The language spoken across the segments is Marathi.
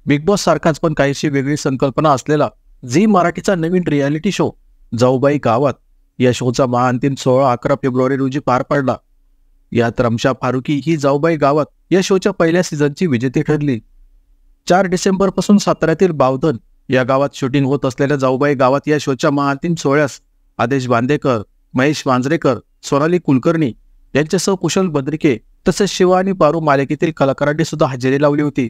बिग बॉस सारखाच पण काहीशी वेगळी संकल्पना असलेला झी मराठीचा नवीन रियालिटी शो जाऊबाई गावात या शोचा महाअंतिम सोहळा 11 फेब्रुवारी रोजी पार पडला। यात रमशा फारुकी ही जाऊबाई गावात या शोच्या पहिल्या सीझनची विजेती ठरली। 4 डिसेंबर पासून साताऱ्यातील बावधन या गावात शूटिंग होत असलेल्या जाऊबाई गावात या शोच्या महाअंतिम सोहळ्यास आदेश बांदेकर, महेश मांजरेकर, सोनाली कुलकर्णी यांच्यासह कुशल बद्रिके तसेच शिवा आणि पारू मालिकेतील कलाकारांनी सुद्धा हजेरी लावली होती।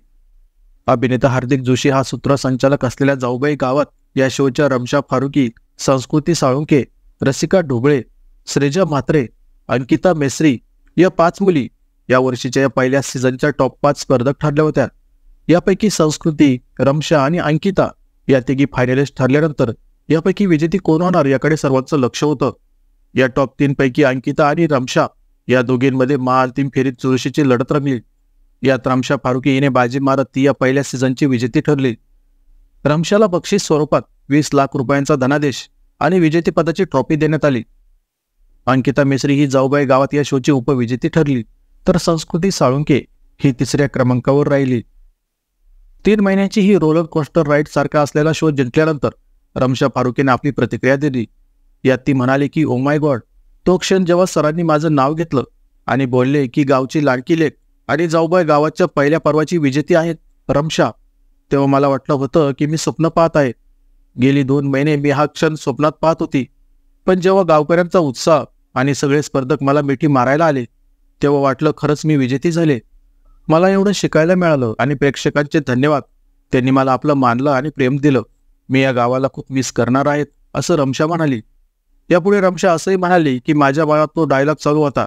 अभिनेता हार्दिक जोशी हा सूत्रसंचालक असलेल्या जाऊबाई गावात या शोच्या रमशा फारुकी, संस्कृती साळुंके, रसिका ढोबळे, श्रेजा म्हात्रे, अंकिता मेसरी या 5 मुली या वर्षीच्या या पहिल्या सीझनच्या टॉप 5 स्पर्धक ठरल्या होत्या। यापैकी संस्कृती, रमशा आणि अंकिता या तिघी फायनलिस्ट ठरल्यानंतर यापैकी विजेती कोण होणार याकडे सर्वांचं लक्ष होतं। या टॉप 3 पैकी अंकिता आणि रमशा या दोघींमध्ये महाअंतिम फेरीत चुरशीची लढत रंगली। यात रमशा फारुकी हिने बाजी मारत ती या पहिल्या सीझनची विजेती ठरली। रमशाला बक्षीस स्वरूपात 20 लाख रुपयांचा धनादेश आणि विजेतेपदाची ट्रॉफी देण्यात आली। अंकिता मेसरी ही जाऊबाई गावात या शोची उपविजेती ठरली, तर संस्कृती साळुंके ही 3ऱ्या क्रमांकावर राहिली। 3 महिन्यांची ही रोलर कोस्टर राईड सारखा असलेला शो जिंकल्यानंतर रमशा फारुकीने आपली प्रतिक्रिया दिली। यात ती म्हणाली की ओ माय गॉड, तो क्षण जेव्हा सरांनी माझं नाव घेतलं आणि बोलले की गावची लाडकी लेक आणि जाऊबाई गावाच्या पहिल्या पर्वाची विजेती आहेत रमशा, तेव्हा मला वाटलं होतं की मी स्वप्न पाहत आहे। गेली 2 महिने मी हा क्षण स्वप्नात पाहत होती, पण जेव्हा गावकऱ्यांचा उत्साह आणि सगळे स्पर्धक मला मिठी मारायला आले तेव्हा वाटलं खरंच मी विजेती झाले। मला एवढं शिकायला मिळालं आणि प्रेक्षकांचे धन्यवाद, त्यांनी मला आपलं मानलं आणि प्रेम दिलं। मी या गावाला खूप मिस करणार आहेत असं रमशा म्हणाली। यापुढे रमशा असंही म्हणाली की माझ्या मनात तो डायलॉग चालू होता,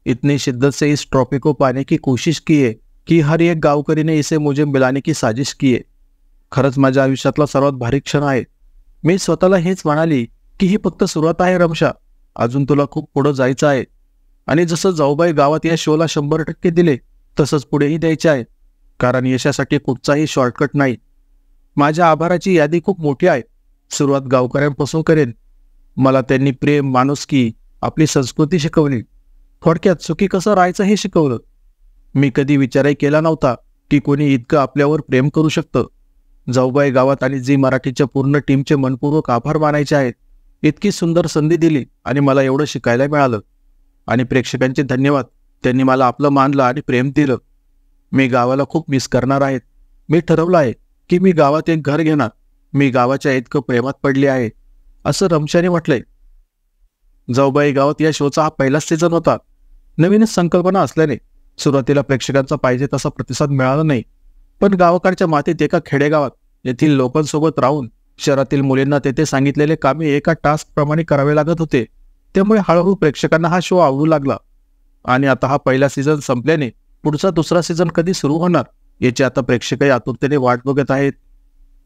इतनी शिद्दत से इस ट्रॉफी को पाने की कोशिश की है की हर एक गावकरी ने इसे मुझे मिलाने की साजिश की है। खरंच माझ्या आयुष्यातला सर्वात भारी क्षण आहे। मी स्वतःला हेच म्हणाली की ही फक्त सुरुवात आहे रमशा, अजून तुला खूप पुढे जायचं आहे। आणि जसं जाऊबाई गावात या शोला 100% दिले तसंच पुढेही द्यायचे आहे, कारण यशासाठी कुठचाही शॉर्टकट नाही। माझ्या आभाराची यादी खूप मोठी आहे। सुरुवात गावकऱ्यांपासून करेन। मला त्यांनी प्रेम, माणुसकी, आपली संस्कृती शिकवली, थोडक्यात सुखी कसं राहायचं हे शिकवलं। मी कधी विचारही केला नव्हता की कोणी इतकं आपल्यावर प्रेम करू शकतं। जाऊबाई गावात आणि झी मराठीच्या पूर्ण टीमचे मनपूर्वक आभार मानायचे आहेत। इतकी सुंदर संधी दिली आणि मला एवढं शिकायला मिळालं। आणि प्रेक्षकांचे धन्यवाद, त्यांनी मला आपलं मानलं आणि प्रेम दिलं। मी गावाला खूप मिस करणार आहे। मी ठरवलं आहे की मी गावात एक घर घेणार। मी गावाच्या इतकं प्रेमात पडले आहे असं रमशाने म्हटलंय। जाऊबाई गावात या शोचा हा पहिलाच सीझन होता। नवीनच संकल्पना असल्याने सुरुवातीला प्रेक्षकांचा पाहिजे तसा प्रतिसाद मिळाला नाही, पण गावाकडच्या मातीत एका खेडेगावात येथील लोकांसोबत राहून शहरातील मुलींना तेथे सांगितलेले कामे एका टास्क प्रमाणे करावे लागत होते, त्यामुळे हळूहळू प्रेक्षकांना हा शो आवडू लागला। आणि आता हा पहिला सीझन संपल्याने पुढचा दुसरा सीझन कधी सुरू होणार याची आता प्रेक्षकही आतुरतेने वाट बघत आहेत।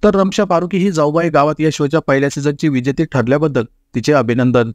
तर रमशा फारुकी ही जाऊबाई गावात या शोच्या पहिल्या सीझनची विजेती ठरल्याबद्दल तिचे अभिनंदन।